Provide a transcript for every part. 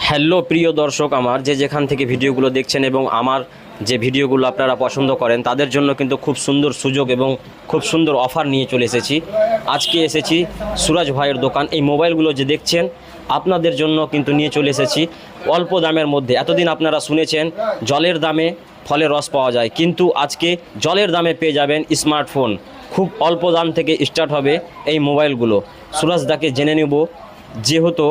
Hello প্রিয় দর্শক, আমার যেখান থেকে ভিডিওগুলো দেখছেন এবং আমার যে ভিডিওগুলো আপনারা পছন্দ করেন তাদের জন্য কিন্তু খুব সুন্দর সুযোগ এবং খুব সুন্দর অফার নিয়ে চলে এসেছি। আজকে এসেছি সুরাজ ভাইয়ের দোকান। এই মোবাইলগুলো যে দেখছেন আপনাদের জন্য কিন্তু নিয়ে চলে এসেছি অল্প দামের মধ্যে। এতদিন আপনারা শুনেছেন জলের দামে ফলের রস পাওয়া যায়, কিন্তু আজকে জলের দামে পেয়ে যাবেন স্মার্টফোন। খুব অল্প দাম থেকে স্টার্ট হবে এই মোবাইলগুলো। সুরাজদাকে জেনে নেব, যেহেতু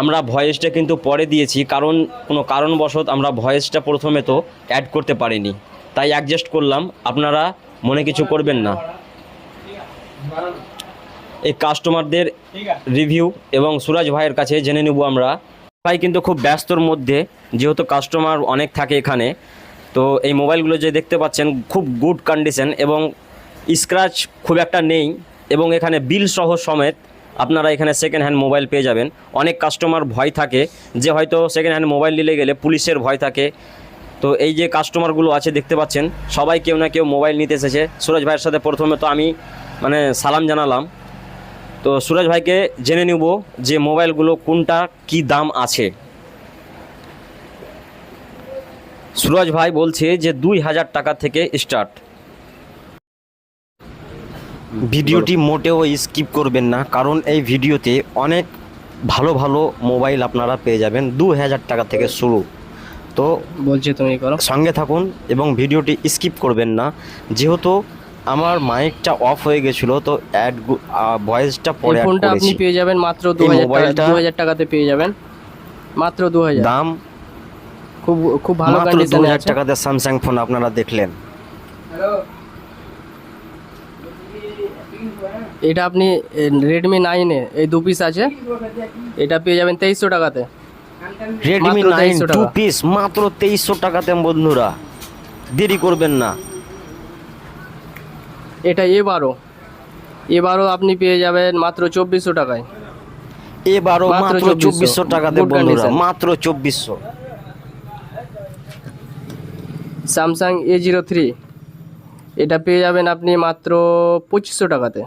আমরা ভয়েসটা কিন্তু পরে দিয়েছি, কারণ কোনো কারণবশত আমরা ভয়েসটা প্রথমে তো অ্যাড করতে পারিনি, তাই অ্যাডজাস্ট করলাম। আপনারা মনে কিছু করবেন না। এই কাস্টমারদের রিভিউ এবং সুরাজ ভাইয়ের কাছে জেনে নেব আমরা। ভাই কিন্তু খুব ব্যস্তর মধ্যে, যেহেতু কাস্টমার অনেক থাকে এখানে, তো এই মোবাইলগুলো যে দেখতে পাচ্ছেন খুব গুড কন্ডিশন এবং স্ক্র্যাচ খুব একটা নেই, এবং এখানে বিল সহ সমেত আপনারা এখানে সেকেন্ড হ্যান্ড মোবাইল পেয়ে যাবেন। অনেক কাস্টমার ভয় থাকে যে হয়তো সেকেন্ড হ্যান্ড মোবাইল নিলে গেলে পুলিশের ভয় থাকে, তো এই যে কাস্টমারগুলো আছে দেখতে পাচ্ছেন সবাই কেউ না কেউ মোবাইল নিতে এসেছে। সুরাজ ভাইয়ের সাথে প্রথমে তো আমি সালাম জানালাম। তো সুরাজ ভাইকে জেনে নেব যে মোবাইলগুলো কোনটা কি দাম আছে। সুরাজ ভাই বলছে যে 2000 টাকা থেকে স্টার্ট। ভিডিওটি মোটেও স্কিপ করবেন না, কারণ এই ভিডিওতে অনেক ভালো ভালো মোবাইল আপনারা পেয়ে যাবেন 2000 টাকা থেকে শুরু। তো বলছি তুমি করো, সঙ্গে থাকুন এবং ভিডিওটি স্কিপ করবেন না। যেহেতু আমার মাইকটা অফ হয়ে গেছিলো, তো অ্যাড ভয়েসটা পরে এই ফোনটা আপনি পেয়ে যাবেন মাত্র 2000 টাকাতে পেয়ে যাবেন, মাত্র 2000 দাম। খুব খুব ভালো মাত্র কন্ডিশনে 2000 আছে। টাকাতে স্যামসাং ফোন আপনারা দেখলেন। এটা আপনি Redmi 9 এ এই দু পিস আছে, এটা পেয়ে যাবেন 2300 টাকাতে। রেডমি মাত্র 9 2300 টু টাকা। পিস মাত্র 2300 টাকাতে বন্ধুরা, দেরি করবেন না। এটা এবারও আপনি পেয়ে যাবেন মাত্র 2400 টাকায়। এবারও মাত্র 2400 টাকাতে Good বন্ধুরা, condition। মাত্র 2400। স্যামসাং A03 এটা পেয়ে যাবেন আপনি মাত্র 2500 টাকাতে।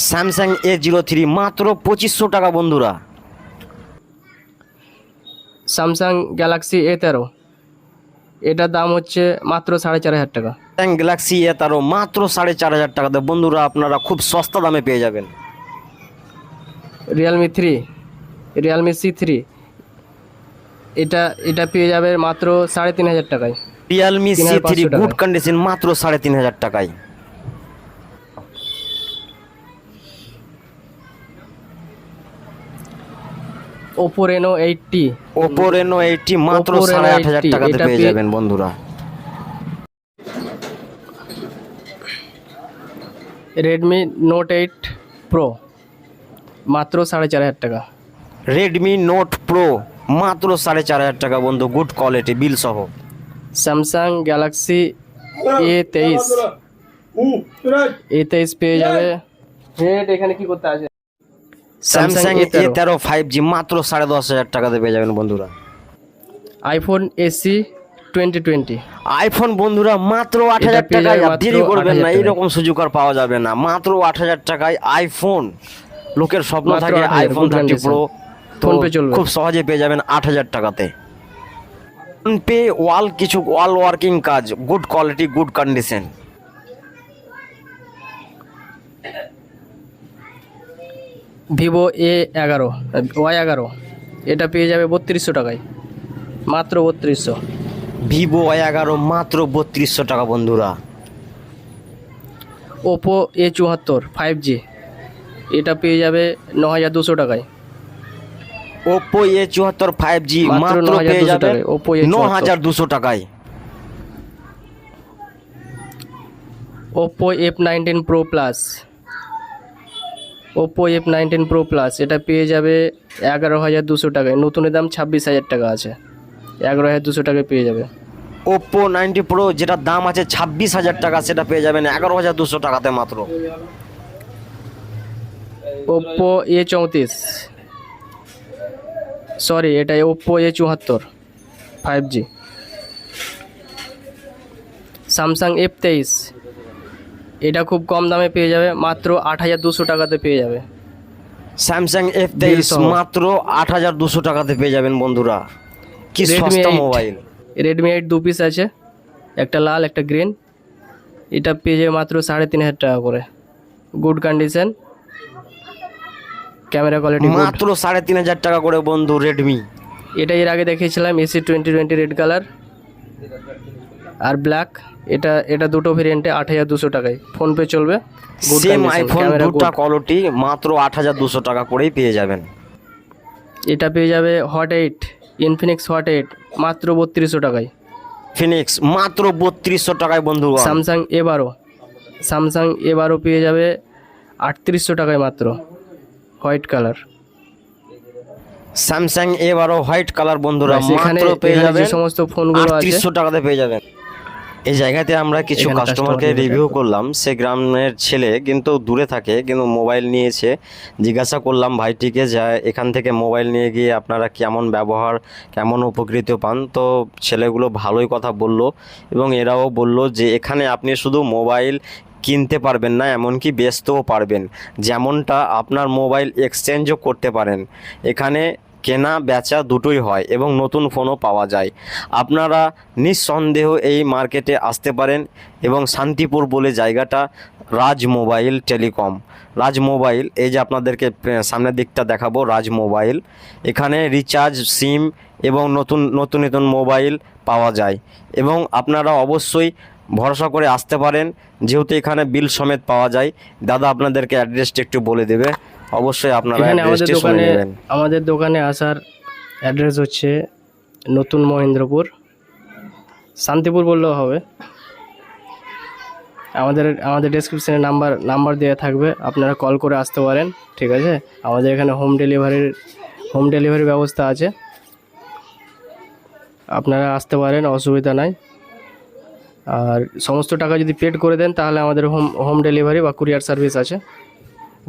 স্যামসাং A03 মাত্র 2500 টাকা বন্ধুরা। স্যামসাং গ্যালাক্সি A13 এটার দাম হচ্ছে মাত্র 4500 টাকা। স্যামসাং গ্যালাক্সি A13 মাত্র 4500 টাকাতে বন্ধুরা, আপনারা খুব সস্তা দামে পেয়ে যাবেন। রিয়েলমি C3 এটা পেয়ে যাবে মাত্র 3500 টাকায়। রিয়েলমি C3 3500 গুড টাকায়। কন্ডিশন মাত্র 3500 টাকায়। Oppo Reno 80 Oppo Reno 80 মাত্র Oppo Reno 8500 80 টাকাতে এটা পেয়ে যাবেন বন্ধুরা। Redmi Note 8 Pro মাত্র 4500 টাকা। Redmi Note Pro মাত্র 4500 টাকা বন্ধু, গুড কোয়ালিটি বিল সহ। স্যামসাং গ্যালাক্সি A23 পেয়ে যাবে। এখানে কি করতে আছে? স্যামসাং A13 5G মাত্র 10500 টাকাতে পেয়ে যাবেন বন্ধুরা। আইফোন SE 2020 আইফোন বন্ধুরা মাত্র 8000 এটা পেয়ে টাকায়, যাবে আর মাত্র দেরি করবেন 8000 না, টাকায়। এইরকম সুযোগ আর পাওয়া যাবে না। মাত্র 8000 টাকায় আইফোন, লোকের স্বপ্ন মাত্র থাকে 8000 আইফোন good 30 condition। প্রো, তো ফোনপে চলবে। খুব সহজে পেয়ে যাবেন 8000 টাকাতে। ফোনপে ওয়াল ওয়ার্কিং কাজ, good quality good condition. Vivo Y11 এটা পেয়ে যাবে 3200 টাকায়, মাত্র 3200। ভিভো Y11 মাত্র 3200 টাকা বন্ধুরা। ওপো A74 5G এটা পেয়ে যাবে 9200 টাকায়। ওপো A74 5G মাত্র মাত্র পেয়ে 9200 যাবে টাকায়, Oppo A74 9200 টাকায়। Oppo F19 Pro Plus এটা পেয়ে যাবে 11200 টাকায়। নতুনের দাম 26000 টাকা আছে, 11200 টাকায় পেয়ে যাবে। ওপো 90 প্রো যেটা দাম আছে 26000 টাকা, সেটা পেয়ে যাবেন 11200 টাকাতে মাত্র। Oppo A34 এটা Oppo A74 5G। Samsung F23 এটা খুব কম দামে পেয়ে যাবে, মাত্র 8200 টাকাতে পেয়ে যাবে। স্যামসাং F23 Bill সহ। মাত্র 8,200 টাকাতে পেয়ে যাবেন বন্ধুরা, কি Redmi সস্তা 8 মোবাইল। রেডমি 8 দু পিস আছে, একটা লাল একটা গ্রিন। এটা পেয়ে যাবে মাত্র 3,500 টাকা করে। Good condition, camera quality good. মাত্র 3,500 টাকা করে বন্ধু রেডমি। এটা এর আগে দেখিয়েছিলাম AC 2020 রেড কালার আর ব্ল্যাক। এটা দুটো ভেরিয়েন্টে 8,200 টাকায় ফোনপে চলবে। Good same condition, iPhone camera দুটা গুড। কোয়ালিটি মাত্র 8,200 টাকা করেই পেয়ে যাবেন। এটা পেয়ে যাবে হট 8, ইনফিনিক্স হট 8 মাত্র 3200 টাকায়। ফিনিক্স মাত্র 3200 টাকায় বন্ধুগণ। স্যামসাং A12 পেয়ে যাবে 3800 টাকায় মাত্র, white colour. Samsung A12 white colour বন্ধুরা এখানে মাত্র পেয়ে এখানে যে যাবেন সমস্ত ফোনগুলো আছে 3800 টাকাতে পেয়ে যাবেন। এই জায়গাতে আমরা কিছু এখানে কাস্টমারকে customer রিভিউ করলাম, সে গ্রামের ছেলে কিন্তু দূরে থাকে, কিন্তু মোবাইল নিয়েছে। জিজ্ঞাসা করলাম ভাইটিকে যে এখান থেকে মোবাইল নিয়ে গিয়ে আপনারা কেমন ব্যবহার, কেমন উপকৃত পান। তো ছেলেগুলো ভালোই কথা বলল এবং এরাও বলল যে এখানে আপনি শুধু মোবাইল কিনতে পারবেন না, এমনকি বেচতেও পারবেন, যেমনটা আপনার মোবাইল এক্সচেঞ্জও করতে পারেন। এখানে কেনা বেচা দুটোই হয় এবং নতুন ফোনও পাওয়া যায়। আপনারা নিঃসন্দেহ এই মার্কেটে আসতে পারেন এবং শান্তিপুর বলে জায়গাটা, রাজ মোবাইল টেলিকম। রাজ মোবাইল, এই যে আপনাদেরকে সামনের দিকটা দেখাবো, রাজ মোবাইল। এখানে রিচার্জ, সিম এবং নতুন মোবাইল পাওয়া যায় এবং আপনারা অবশ্যই ভরসা করে আসতে পারেন, যেহেতু এখানে বিল সমেত পাওয়া যায়। দাদা আপনাদেরকে অ্যাড্রেসটা একটু বলে দেবে, অবশ্যই আপনারা এখানে অ্যাড্রেসটি শুনে নেবেন। আমাদের দোকানে আসার অ্যাড্রেস হচ্ছে নতুন মহেন্দ্রপুর, শান্তিপুর বললেও হবে। আমাদের ডেসক্রিপশনে নাম্বার দেওয়া থাকবে, আপনারা কল করে আসতে পারেন, ঠিক আছে। আমাদের এখানে হোম ডেলিভারির ব্যবস্থা আছে, আপনারা আসতে পারেন, অসুবিধা নাই। আর সমস্ত টাকা যদি পেড করে দেন তাহলে আমাদের হোম ডেলিভারি বা কুরিয়ার সার্ভিস আছে,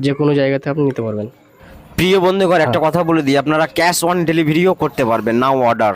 যে কোনো জায়গাতে আপনি নিতে পারবেন। প্রিয় বন্ধুগণ, একটা কথা বলে দিই, আপনারা ক্যাশ অন ডেলিভারিও করতে পারবেন, নাও অর্ডার।